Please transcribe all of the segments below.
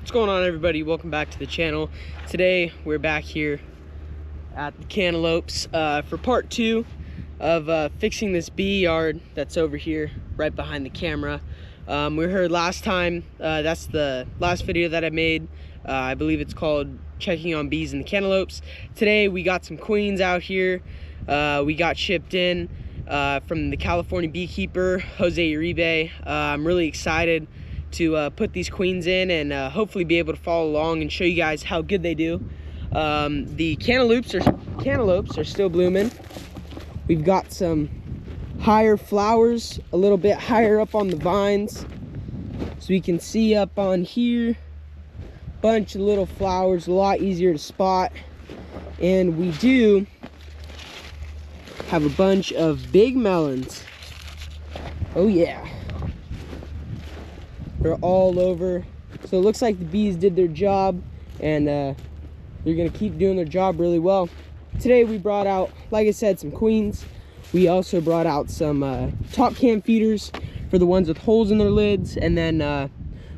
What's going on, everybody? Welcome back to the channel. Today we're back here at the Cantaloupes for part 2 of fixing this bee yard that's over here right behind the camera. We heard last time, that's the last video that I made. I believe it's called checking on bees in the Cantaloupes. Today we got some queens out here. We got shipped in from the California beekeeper, Jose Uribe. I'm really excited to put these queens in and hopefully be able to follow along and show you guys how good they do. The cantaloupes are still blooming. We've got some higher flowers a little bit higher up on the vines, so we can see up on here bunch of little flowers, a lot easier to spot. And we do have a bunch of big melons. Oh yeah, they're all over. So it looks like the bees did their job, and they're gonna keep doing their job really well. Today we brought out, like I said, some queens. We also brought out some top can feeders for the ones with holes in their lids, and then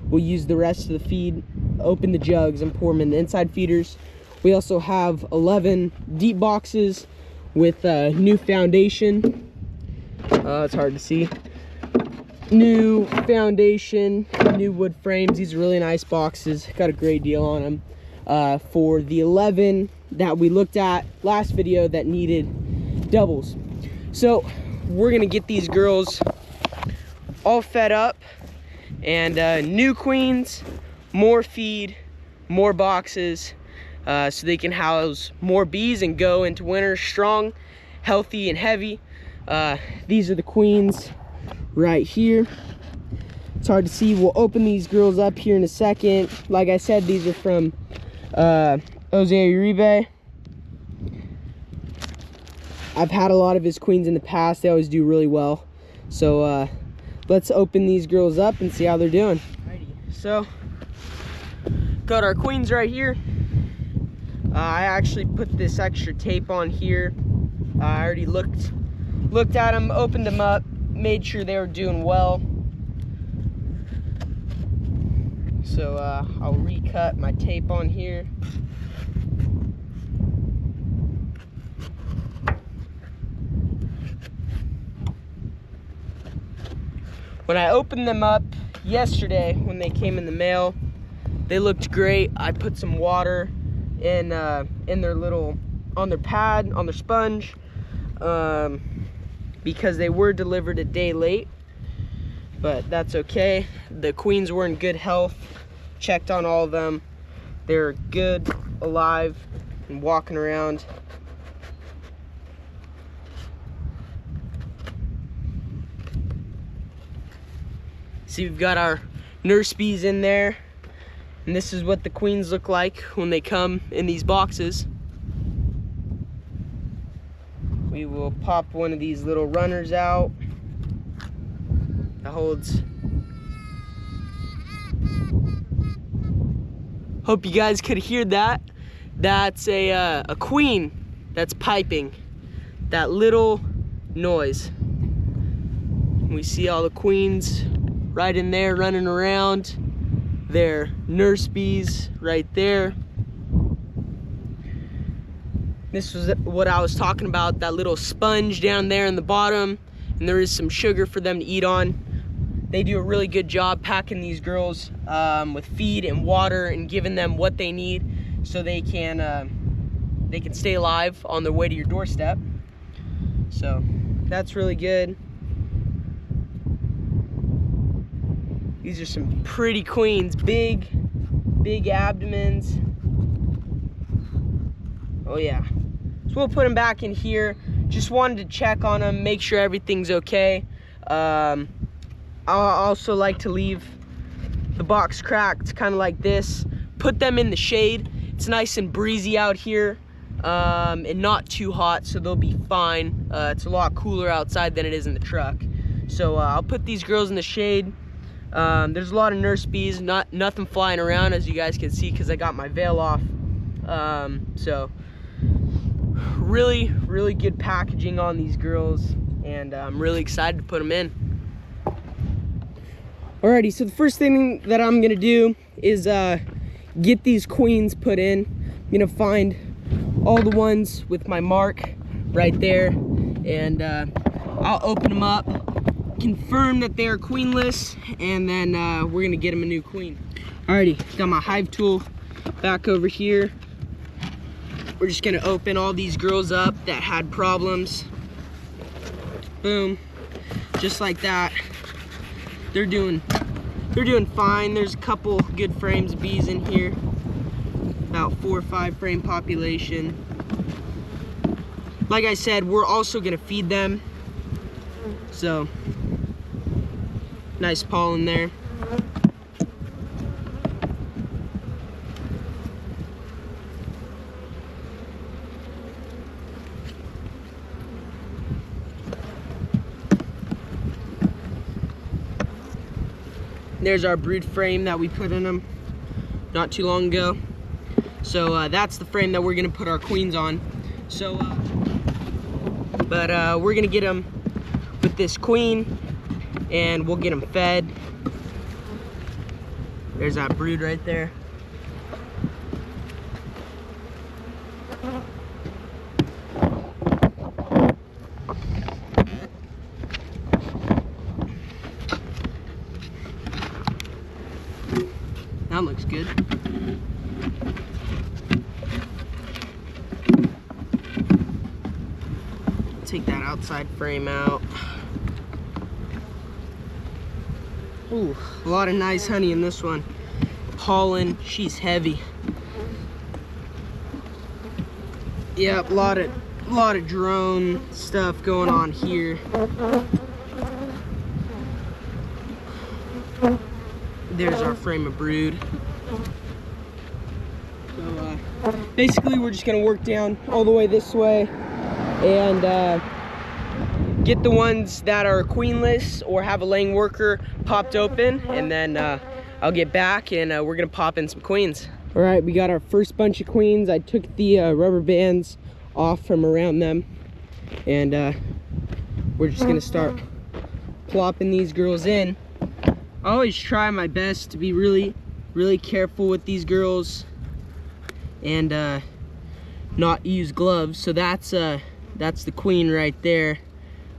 we'll use the rest of the feed, open the jugs and pour them in the inside feeders. We also have 11 deep boxes with new foundation. It's hard to see. New foundation, new wood frames. These are really nice boxes. Got a great deal on them for the 11 that we looked at last video that needed doubles. So we're gonna get these girls all fed up, and new queens, more feed, more boxes, so they can house more bees and go into winter strong, healthy, and heavy. These are the queens right here. It's hard to see. We'll open these girls up here in a second. Like I said, these are from Jose Uribe. I've had a lot of his queens in the past. They always do really well. So let's open these girls up and see how they're doing. Alrighty. So got our queens right here. I actually put this extra tape on here. I already looked at them, opened them up, made sure they were doing well. So I'll recut my tape on here. When I opened them up yesterday, when they came in the mail, they looked great. I put some water in their little, on their pad, on their sponge, because they were delivered a day late, but that's okay. The queens were in good health. Checked on all of them. They're good, alive, and walking around. See, we've got our nurse bees in there, and this is what the queens look like when they come in these boxes. We will pop one of these little runners out that holds. Hope you guys could hear that. That's a queen that's piping that little noise. We see all the queens right in there running around. They're nurse bees right there. This was what I was talking about, that little sponge down there in the bottom, and there is some sugar for them to eat on. They do a really good job packing these girls with feed and water and giving them what they need so they can stay alive on their way to your doorstep. So that's really good. These are some pretty queens, big abdomens. Oh yeah. So we'll put them back in here. Just wanted to check on them, make sure everything's okay. I also like to leave the box cracked, kind of like this. Put them in the shade. It's nice and breezy out here, and not too hot, so they'll be fine. It's a lot cooler outside than it is in the truck. So I'll put these girls in the shade. There's a lot of nurse bees, nothing flying around, as you guys can see, because I got my veil off. So really good packaging on these girls, and I'm really excited to put them in. Alrighty, so the first thing that I'm gonna do is get these queens put in. I'm gonna find all the ones with my mark right there, and I'll open them up, confirm that they're queenless, and then we're gonna get them a new queen. Alrighty, got my hive tool back over here. We're just gonna open all these girls up that had problems. Boom, just like that. They're doing fine. There's a couple good frames of bees in here, about 4 or 5 frame population. Like I said, we're also gonna feed them, so nice pollen there. There's our brood frame that we put in them not too long ago. So that's the frame that we're gonna put our queens on. So, we're gonna get them with this queen, and we'll get them fed. There's that brood right there. That looks good. Take that outside frame out. Ooh, a lot of nice honey in this one. Pollen, she's heavy. Yep, a lot of drone stuff going on here. There's our frame of brood. So basically we're just gonna work down all the way this way and get the ones that are queenless or have a laying worker popped open, and then I'll get back and we're gonna pop in some queens. All right, we got our first bunch of queens. I took the rubber bands off from around them, and we're just gonna start plopping these girls in. I always try my best to be really careful with these girls and not use gloves. So that's the queen right there.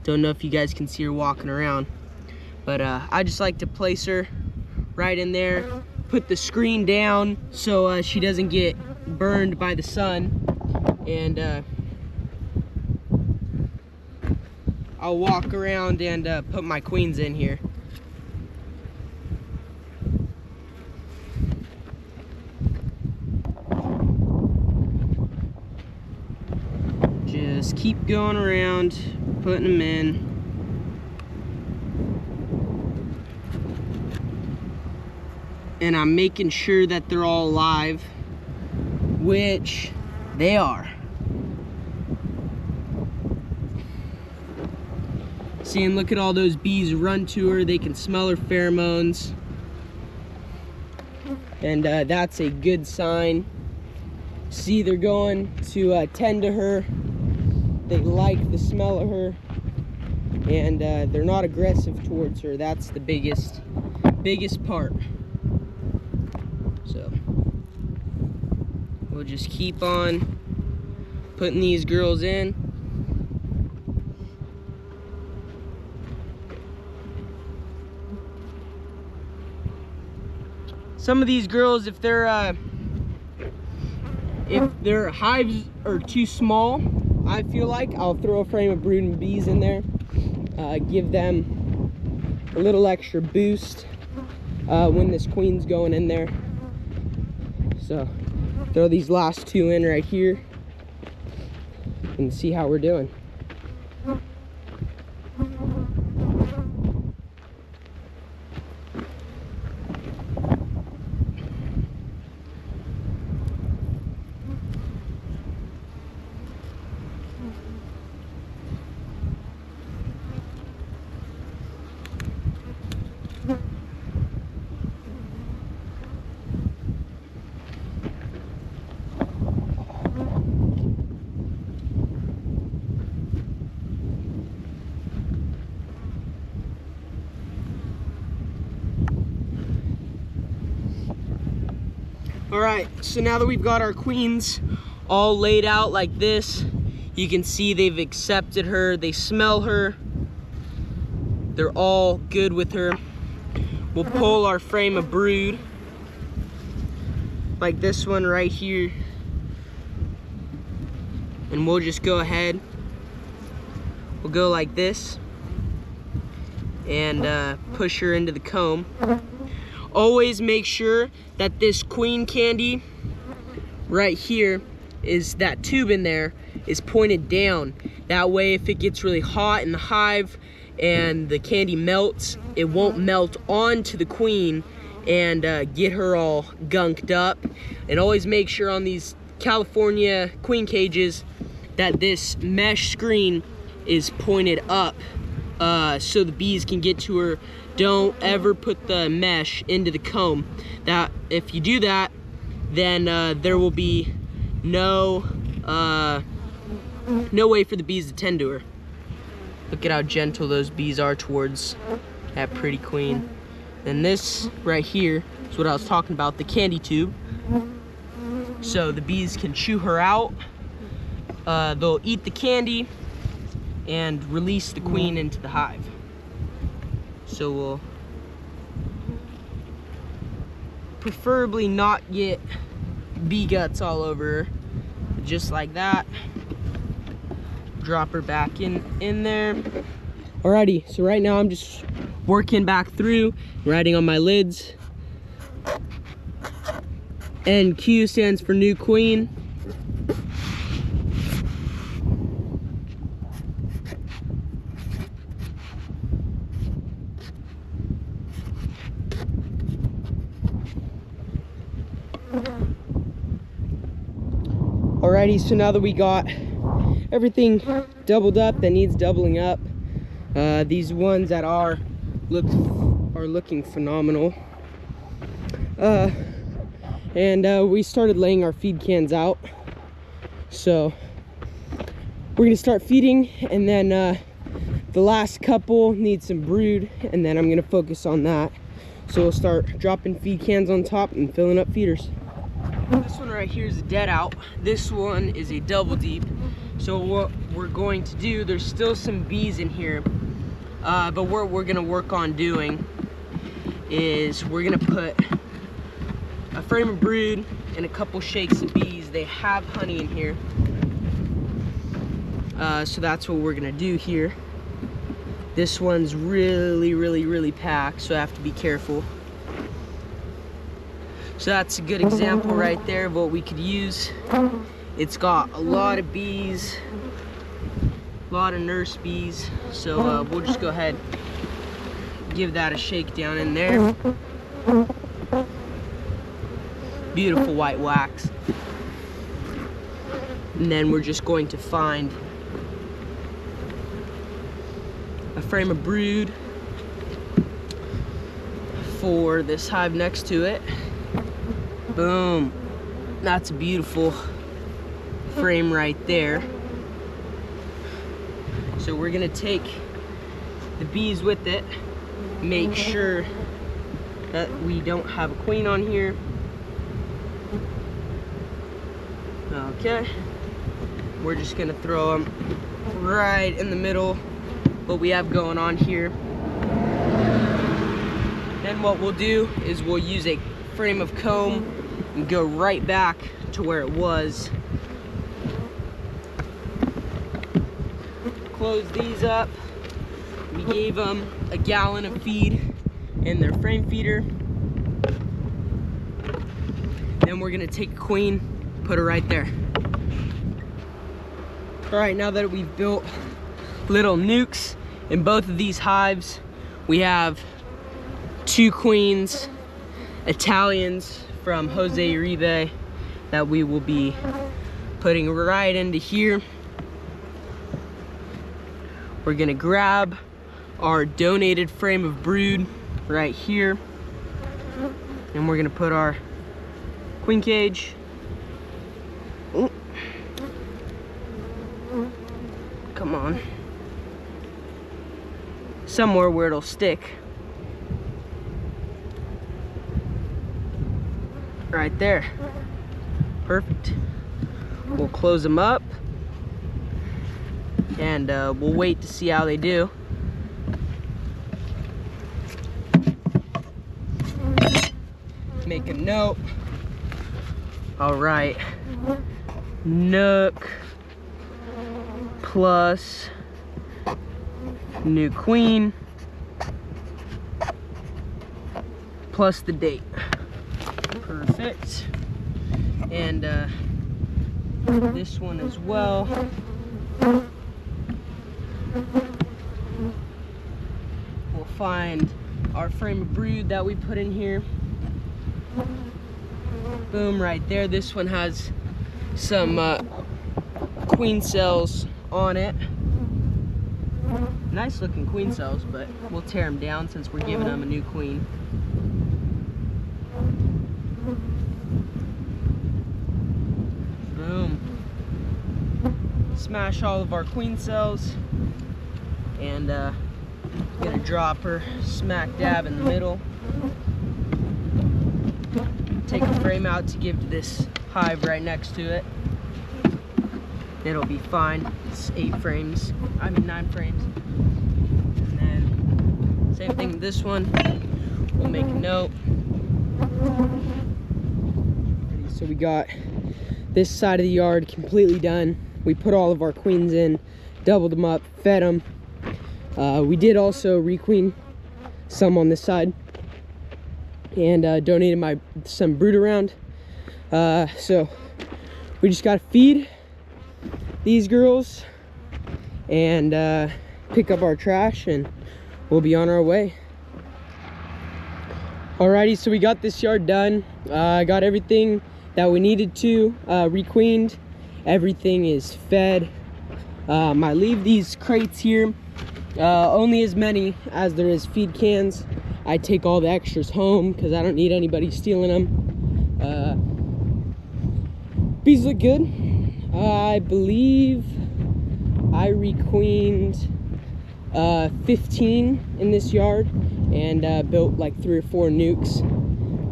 Don't know if you guys can see her walking around, but I just like to place her right in there, put the screen down so she doesn't get burned by the sun, and I'll walk around and put my queens in here. Just keep going around, putting them in. And I'm making sure that they're all alive, which they are. See, and look at all those bees run to her. They can smell her pheromones. And that's a good sign. See, they're going to tend to her. They like the smell of her, and they're not aggressive towards her. That's the biggest part. So we'll just keep on putting these girls in. Some of these girls, if their hives are too small, I feel like I'll throw a frame of brood and bees in there, give them a little extra boost when this queen's going in there. So throw these last 2 in right here and see how we're doing. All right, so now that we've got our queens all laid out like this, you can see they've accepted her, they smell her, they're all good with her. We'll pull our frame of brood, like this one right here, and we'll just go ahead. We'll go like this and push her into the comb. Always make sure that this queen candy right here, is that tube in there is pointed down. That way if it gets really hot in the hive and the candy melts, it won't melt onto the queen and get her all gunked up. And always make sure on these California queen cages that this mesh screen is pointed up so the bees can get to her. Don't ever put the mesh into the comb. That if you do that, then there will be no way for the bees to tend to her. Look at how gentle those bees are towards that pretty queen. And this right here is what I was talking about, the candy tube. So the bees can chew her out. They'll eat the candy and release the queen into the hive. So we'll preferably not get bee guts all over her. Just like that. Drop her back in there. Alrighty, so right now I'm just working back through, writing on my lids. NQ stands for new queen. Alrighty, so now that we got everything doubled up that needs doubling up, these ones that are looking phenomenal, and we started laying our feed cans out. So we're gonna start feeding, and then the last couple need some brood, and then I'm gonna focus on that. So we'll start dropping feed cans on top and filling up feeders. This one right here is a dead out. This one is a double deep. So what we're going to do, there's still some bees in here, but what we're gonna work on doing is we're gonna put a frame of brood and a couple shakes of bees. They have honey in here. So that's what we're gonna do here. This one's really packed, so I have to be careful. So that's a good example right there of what we could use. It's got a lot of bees, a lot of nurse bees. So we'll just go ahead and give that a shake down in there. Beautiful white wax. And then we're just going to find a frame of brood for this hive next to it. Boom. That's a beautiful frame right there. So we're gonna take the bees with it, make sure that we don't have a queen on here. Okay. We're just gonna throw them right in the middle, what we have going on here. Then what we'll do is we'll use a frame of comb and go right back to where it was. Close these up. We gave them a gallon of feed in their frame feeder. Then we're gonna take a queen, put her right there. All right, now that we've built little nukes in both of these hives, we have 2 queens, Italians from Jose Uribe, that we will be putting right into here. We're gonna grab our donated frame of brood right here, and we're gonna put our queen cage. Come on. Somewhere where it'll stick. right there. Perfect. We'll close them up and we'll wait to see how they do. Make a note. All right, Nook plus new queen plus the date. Perfect. And this one as well. We'll find our frame of brood that we put in here. Boom, right there. This one has some queen cells on it. Nice looking queen cells, but we'll tear them down since we're giving them a new queen. Boom. Smash all of our queen cells and get a dropper smack dab in the middle. Take a frame out to give to this hive right next to it. It'll be fine. It's 9 frames. And then same thing with this one. We'll make a note. So we got this side of the yard completely done. We put all of our queens in, doubled them up, fed them. We did also requeen some on this side and donated some brood around. So we just gotta feed these girls and pick up our trash and we'll be on our way. Alrighty, so we got this yard done. I got everything that we needed to requeened. Everything is fed. I leave these crates here, only as many as there is feed cans. I take all the extras home because I don't need anybody stealing them. Bees look good. I believe I requeened 15 in this yard and built like 3 or 4 nukes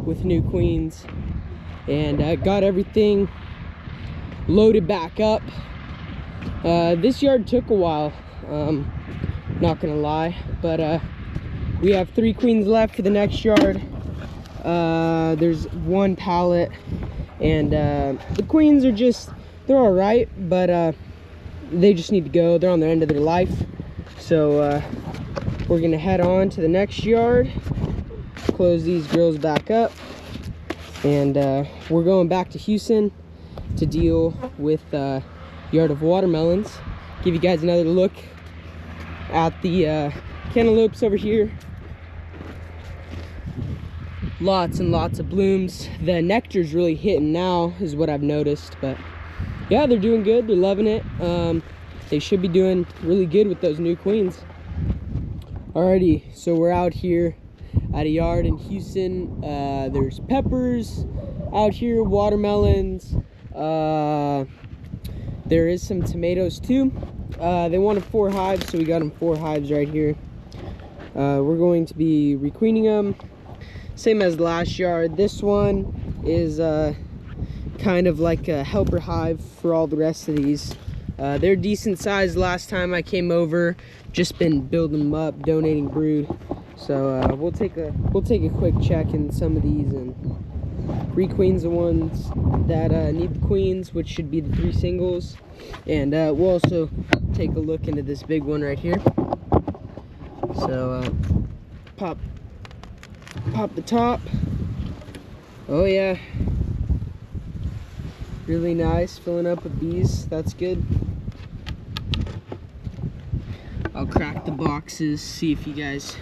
with new queens, and got everything loaded back up. This yard took a while, not gonna lie, but we have 3 queens left for the next yard. There's 1 pallet, and the queens are just, they're all right, but they just need to go. They're on the end of their life. So we're gonna head on to the next yard, close these girls back up, and we're going back to Houston to deal with yard of watermelons. Give you guys another look at the cantaloupes over here. Lots and lots of blooms. The nectar's really hitting now is what I've noticed, but yeah, they're doing good. They're loving it. They should be doing really good with those new queens. Alrighty, so we're out here at a yard in Houston. There's peppers out here, watermelons. There is some tomatoes too. They wanted 4 hives, so we got them 4 hives right here. We're going to be requeening them, same as the last yard. This one is kind of like a helper hive for all the rest of these. They're decent sized. Last time I came over, just been building them up, donating brood. So we'll take a quick check in some of these and requeens the ones that need the queens, which should be the 3 singles, and we'll also take a look into this big one right here. So pop the top. Oh yeah, really nice, filling up with bees. That's good. I'll crack the boxes, see if you guys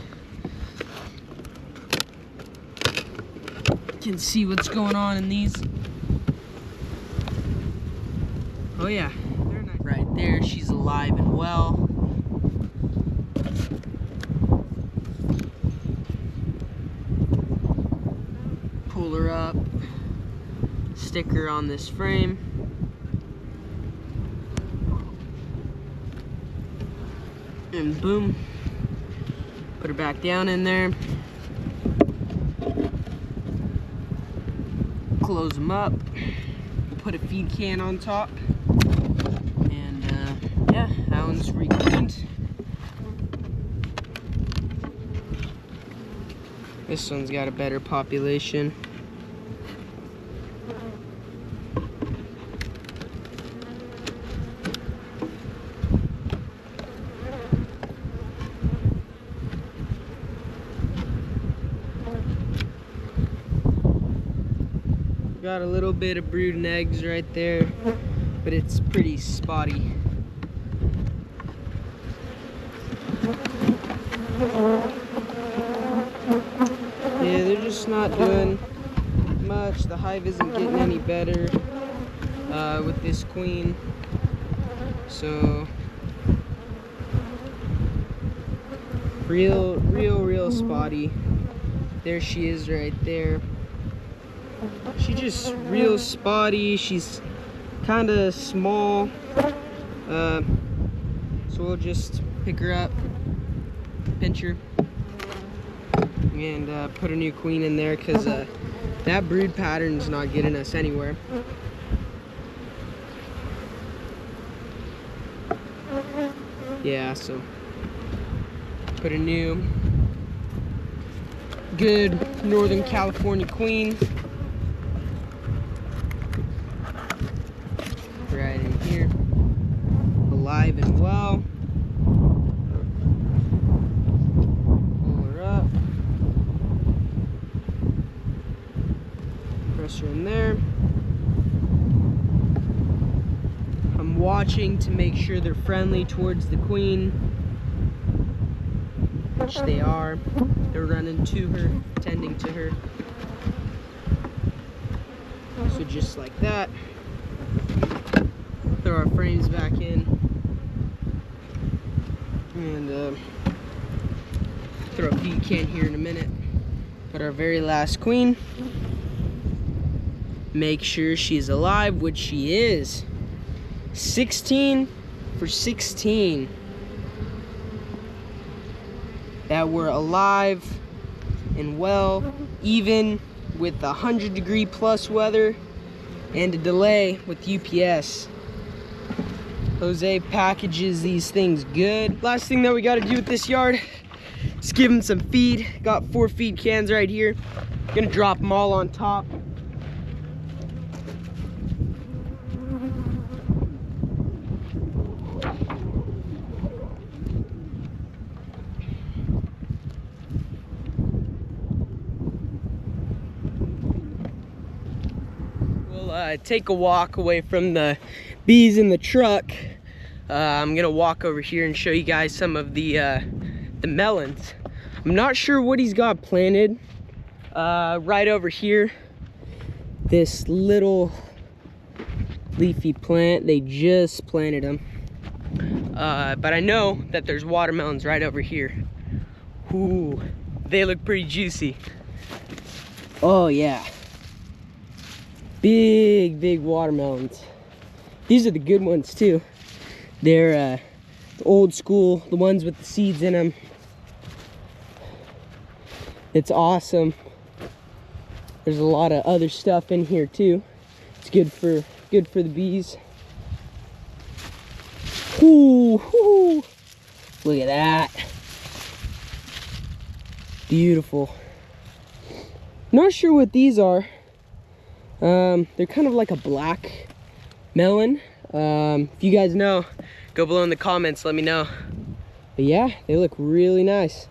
can see what's going on in these. Oh yeah, they're nice. Right there, she's alive and well. Pull her up, stick her on this frame. And boom, put her back down in there. close them up, put a feed can on top, and yeah, that one's requeened. This one's got a better population. Got a little bit of brood and eggs right there, but it's pretty spotty. Yeah, they're just not doing much. The hive isn't getting any better with this queen. So real spotty. There she is right there. She's just real spotty. She's kind of small. So we'll just pick her up, pinch her, and put a new queen in there, because that brood pattern's not getting us anywhere. Yeah, so put a new good Northern California queen right in here, alive and well. Pull her up, press her in there. I'm watching to make sure they're friendly towards the queen, which they are. They're running to her, tending to her. So just like that. Throw our frames back in, and throw a feed can here in a minute. Put our very last queen. Make sure she's alive, which she is. 16 for 16. That we're alive and well, even with 100-degree+ weather and a delay with UPS. Jose packages these things good. Last thing that we got to do with this yard is give them some feed. Got 4 feed cans right here. Gonna drop them all on top. We'll take a walk away from the bees in the truck. I'm gonna walk over here and show you guys some of the melons. I'm not sure what he's got planted right over here. This little leafy plant, they just planted them. But I know that there's watermelons right over here. Ooh, they look pretty juicy. Oh yeah. Big watermelons. These are the good ones too. They're the old school, the ones with the seeds in them. It's awesome. There's a lot of other stuff in here too. It's good for the bees. Ooh, look at that. Beautiful. Not sure what these are. They're kind of like a black melon. If you guys know, go below in the comments, let me know. But yeah, they look really nice.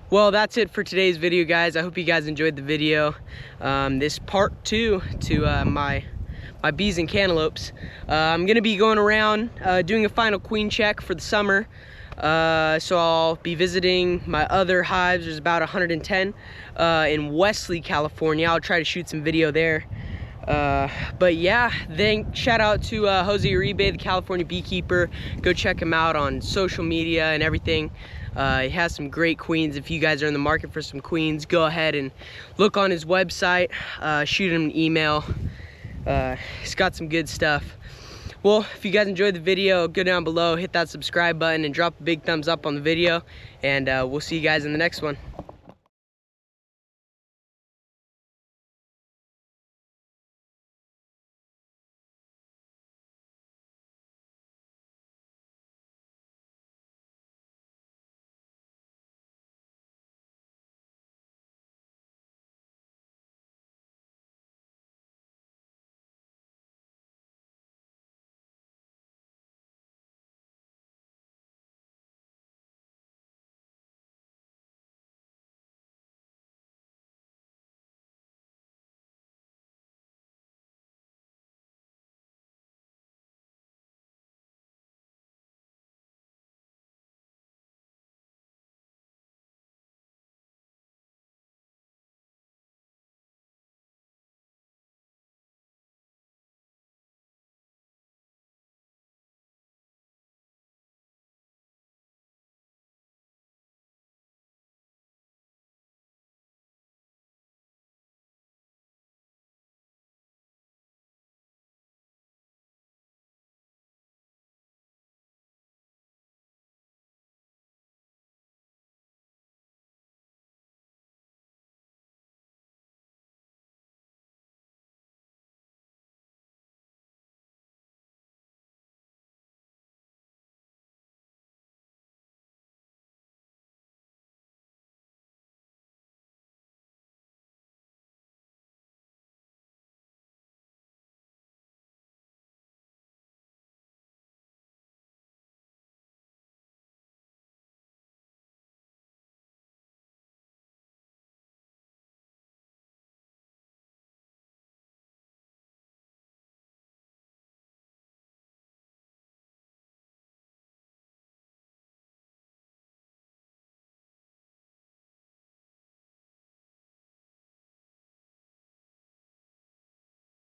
Well, that's it for today's video, guys. I hope you guys enjoyed the video. This part 2 to my bees and cantaloupes. I'm gonna be going around doing a final queen check for the summer. So I'll be visiting my other hives. There's about 110 in Wesley, California. I'll try to shoot some video there. But yeah, shout out to Jose Uribe, the California beekeeper. Go check him out on social media and everything. He has some great queens. If you guys are in the market for some queens, go ahead and look on his website, shoot him an email. He's got some good stuff. Well, if you guys enjoyed the video, go down below, hit that subscribe button, and drop a big thumbs up on the video. And we'll see you guys in the next one.